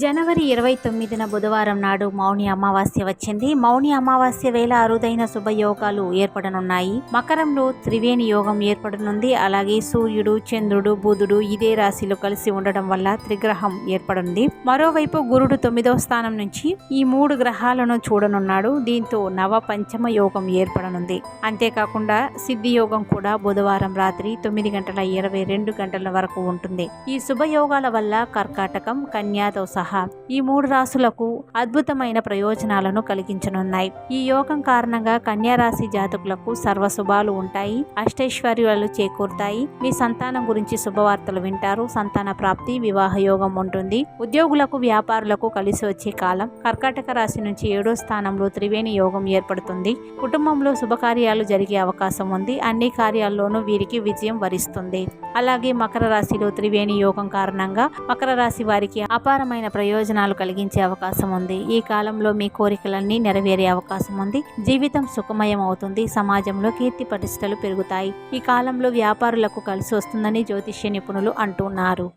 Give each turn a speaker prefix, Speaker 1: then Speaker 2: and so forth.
Speaker 1: జనవరి 29న బుధవారం నాడు మౌని అమావాస్య వచ్చింది. మౌని అమావాస్య వేళ అరుదైన శుభయోగాలు ఏర్పడనున్నాయి. మకరంలో త్రివేణి యోగం ఏర్పడనుంది. అలాగే సూర్యుడు, చంద్రుడు, బుధుడు ఇదే రాశిలో కలిసి ఉండడం వల్ల త్రిగ్రహం ఏర్పడింది. మరోవైపు గురుడు 9వ స్థానం నుంచి ఈ 3 గ్రహాలను చూడనున్నాడు. దీంతో నవ పంచమ యోగం ఏర్పడనుంది. అంతేకాకుండా సిద్ధి యోగం కూడా బుధవారం రాత్రి 9:22 వరకు ఉంటుంది. ఈ శుభయోగాల వల్ల కర్కాటకం, కన్యాతో సహా ఈ 3 రాశులకు అద్భుతమైన ప్రయోజనాలను కలిగించనున్నాయి. ఈ యోగం కారణంగా కన్యా రాశి జాతకులకు సర్వశుభాలు ఉంటాయి. అష్టైశ్వర్యాలు చేకూరుతాయి. మీ సంతానం గురించి శుభవార్తలు వింటారు. సంతాన ప్రాప్తి, వివాహ యోగం ఉంటుంది. ఉద్యోగులకు, వ్యాపారులకు కలిసి వచ్చే కాలం. కర్కాటక రాశి నుంచి 7వ స్థానంలో త్రివేణి యోగం ఏర్పడుతుంది. కుటుంబంలో శుభకార్యాలు జరిగే అవకాశం ఉంది. అన్ని కార్యాల్లోనూ వీరికి విజయం వరిస్తుంది. అలాగే మకర రాశిలో త్రివేణి యోగం కారణంగా మకర రాశి వారికి అపారమైన ప్రయోజనాలు కలిగించే అవకాశం ఉంది. ఈ కాలంలో మీ కోరికలన్నీ నెరవేరే అవకాశం ఉంది. జీవితం సుఖమయం అవుతుంది. సమాజంలో కీర్తి ప్రతిష్టలు పెరుగుతాయి. ఈ కాలంలో వ్యాపారులకు కలిసి వస్తుందని జ్యోతిష్య నిపుణులు అంటున్నారు.